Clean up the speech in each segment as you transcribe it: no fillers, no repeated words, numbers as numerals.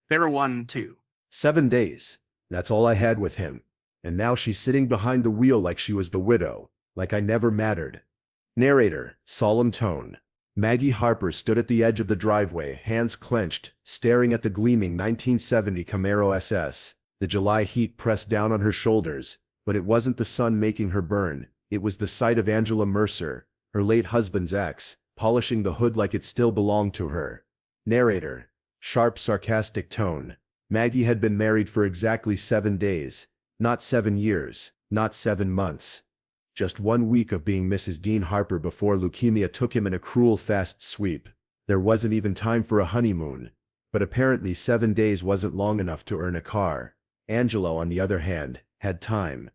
Fair one, too. 7 days. That's all I had with him. And now she's sitting behind the wheel like she was the widow, like I never mattered. Narrator, solemn tone. Maggie Harper stood at the edge of the driveway, hands clenched, staring at the gleaming 1970 Camaro SS. The July heat pressed down on her shoulders, but it wasn't the sun making her burn. It was the sight of Angela Mercer, her late husband's ex, polishing the hood like it still belonged to her. Narrator, sharp sarcastic tone. Maggie had been married for exactly 7 days, not 7 years, not 7 months. Just 1 week of being Mrs. Dean Harper before leukemia took him in a cruel fast sweep. There wasn't even time for a honeymoon. But apparently 7 days wasn't long enough to earn a car. Angela, on the other hand, had time.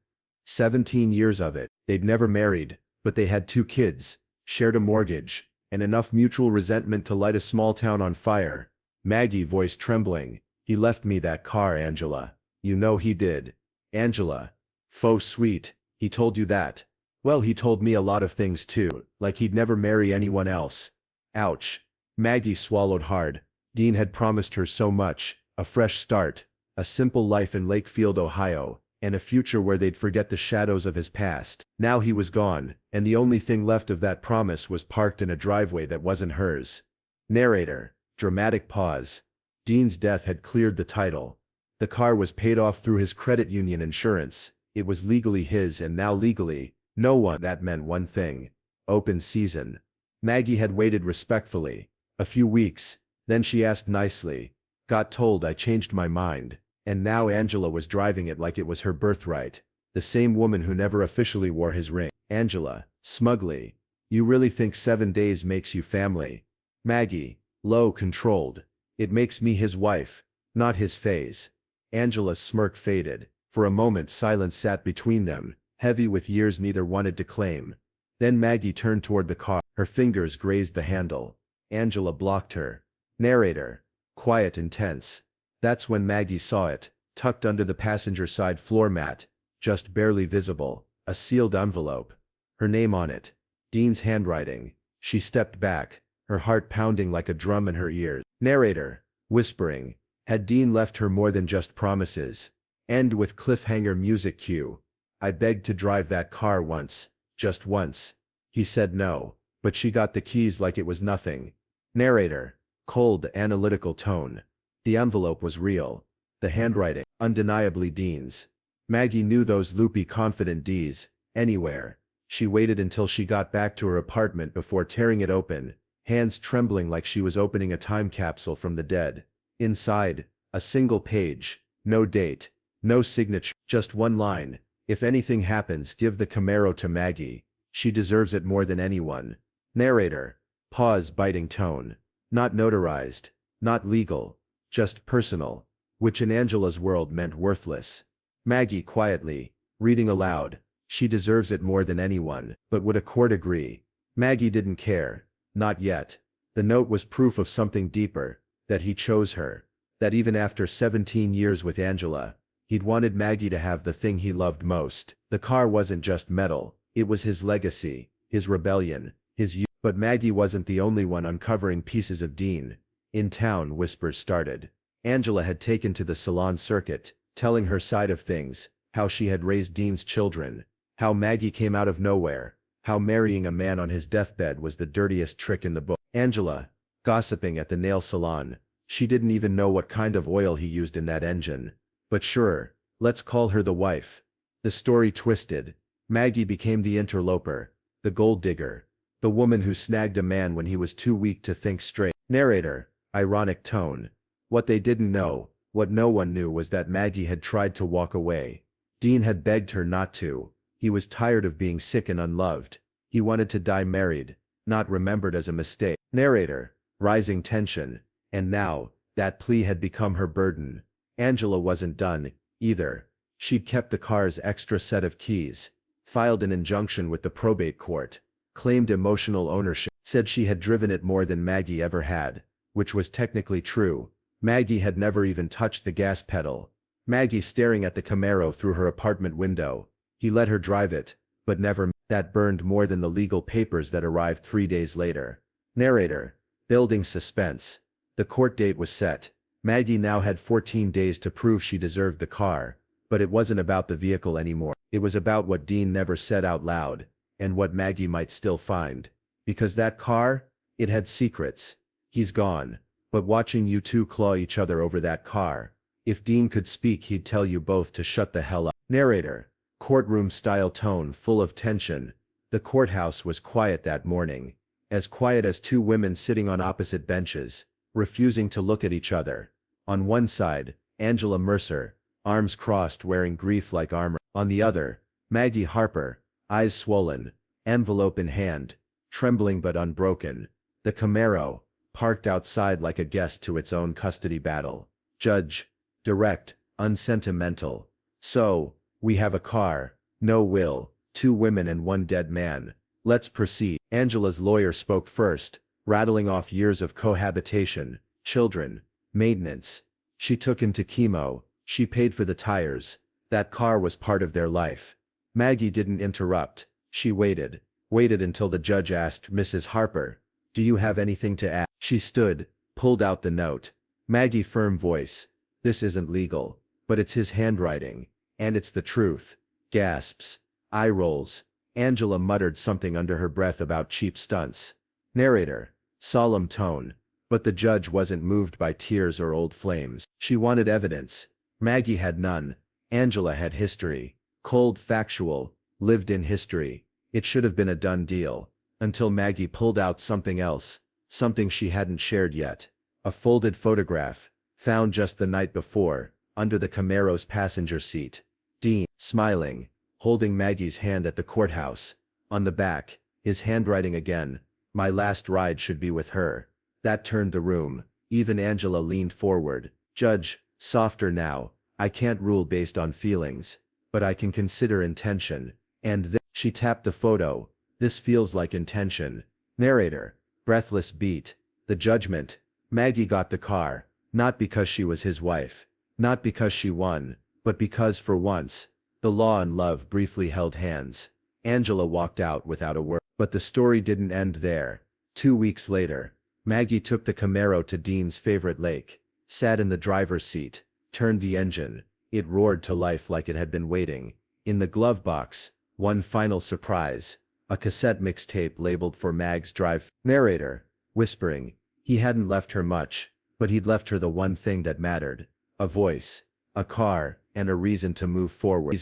17 years of it. They'd never married, but they had 2 kids, shared a mortgage, and enough mutual resentment to light a small town on fire. Maggie, voice trembling. He left me that car, Angela. You know he did. Angela. Faux sweet. He told you that. Well, he told me a lot of things too, like he'd never marry anyone else. Ouch. Maggie swallowed hard. Dean had promised her so much, a fresh start, a simple life in Lakefield, Ohio, and a future where they'd forget the shadows of his past. Now he was gone, and the only thing left of that promise was parked in a driveway that wasn't hers. Narrator, dramatic pause. Dean's death had cleared the title. The car was paid off through his credit union insurance. It was legally his, and now legally, no one. That meant one thing. Open season. Maggie had waited respectfully. A few weeks. Then she asked nicely. Got told I changed my mind. And now Angela was driving it like it was her birthright. The same woman who never officially wore his ring. Angela, smugly. You really think 7 days makes you family? Maggie, low, controlled. It makes me his wife, not his phase. Angela's smirk faded. For a moment silence sat between them, heavy with years neither wanted to claim. Then Maggie turned toward the car. Her fingers grazed the handle. Angela blocked her. Narrator, quiet and tense. That's when Maggie saw it, tucked under the passenger side floor mat, just barely visible, a sealed envelope. Her name on it. Dean's handwriting. She stepped back, her heart pounding like a drum in her ears. Narrator, whispering. Had Dean left her more than just promises? End with cliffhanger music cue. I begged to drive that car once, just once. He said no, but she got the keys like it was nothing. Narrator, cold, analytical tone. The envelope was real. The handwriting, undeniably Dean's. Maggie knew those loopy, confident D's, anywhere. She waited until she got back to her apartment before tearing it open, hands trembling like she was opening a time capsule from the dead. Inside, a single page, no date, no signature, just one line. If anything happens, give the Camaro to Maggie. She deserves it more than anyone. Narrator, pause, biting tone. Not notarized, not legal, just personal, which in Angela's world meant worthless. Maggie quietly, reading aloud. She deserves it more than anyone, but would a court agree? Maggie didn't care. Not yet. The note was proof of something deeper, that he chose her. That even after 17 years with Angela, he'd wanted Maggie to have the thing he loved most. The car wasn't just metal, it was his legacy, his rebellion, his youth. But Maggie wasn't the only one uncovering pieces of Dean. In town, whispers started. Angela had taken to the salon circuit, telling her side of things, how she had raised Dean's children, how Maggie came out of nowhere, how marrying a man on his deathbed was the dirtiest trick in the book. Angela, gossiping at the nail salon. She didn't even know what kind of oil he used in that engine. But sure, let's call her the wife. The story twisted. Maggie became the interloper, the gold digger, the woman who snagged a man when he was too weak to think straight. Narrator, ironic tone. What they didn't know, what no one knew, was that Maggie had tried to walk away. Dean had begged her not to. He was tired of being sick and unloved. He wanted to die married, not remembered as a mistake. Narrator, rising tension. And now, that plea had become her burden. Angela wasn't done, either. She'd kept the car's extra set of keys, filed an injunction with the probate court, claimed emotional ownership, said she had driven it more than Maggie ever had, which was technically true. Maggie had never even touched the gas pedal. Maggie staring at the Camaro through her apartment window. He let her drive it, but never. That burned more than the legal papers that arrived 3 days later. Narrator, building suspense. The court date was set. Maggie now had 14 days to prove she deserved the car, but it wasn't about the vehicle anymore. It was about what Dean never said out loud, and what Maggie might still find. Because that car, it had secrets. He's gone. But watching you two claw each other over that car, if Dean could speak he'd tell you both to shut the hell up. Narrator. Courtroom-style tone full of tension. The courthouse was quiet that morning. As quiet as two women sitting on opposite benches, refusing to look at each other. On one side, Angela Mercer, arms crossed wearing grief-like armor. On the other, Maggie Harper, eyes swollen, envelope in hand, trembling but unbroken. The Camaro, parked outside like a guest to its own custody battle. Judge. Direct, unsentimental. So, we have a car, no will, 2 women and 1 dead man. Let's proceed. Angela's lawyer spoke first, rattling off years of cohabitation, children, maintenance. She took him to chemo, she paid for the tires. That car was part of their life. Maggie didn't interrupt. She waited until the judge asked Mrs. Harper, "Do you have anything to add?" She stood, pulled out the note. Maggie firm voice, "This isn't legal, but it's his handwriting, and it's the truth." Gasps. Eye rolls. Angela muttered something under her breath about cheap stunts. Narrator. Solemn tone. But the judge wasn't moved by tears or old flames. She wanted evidence. Maggie had none. Angela had history. Cold, factual, lived-in history. It should have been a done deal. Until Maggie pulled out something else. Something she hadn't shared yet. A folded photograph, found just the night before, under the Camaro's passenger seat. Dean, smiling, holding Maggie's hand at the courthouse. On the back, his handwriting again, "My last ride should be with her." That turned the room. Even Angela leaned forward. "Judge, softer now. I can't rule based on feelings. But I can consider intention." And then, she tapped the photo. "This feels like intention." Narrator. Breathless beat. The judgment. Maggie got the car, not because she was his wife. Not because she won, but because for once, the law and love briefly held hands. Angela walked out without a word. But the story didn't end there. 2 weeks later, Maggie took the Camaro to Dean's favorite lake, sat in the driver's seat, turned the engine. It roared to life like it had been waiting. In the glove box, one final surprise. A cassette mixtape labeled for Mag's drive. Narrator. Whispering. He hadn't left her much, but he'd left her the one thing that mattered. A voice. A car, and a reason to move forward.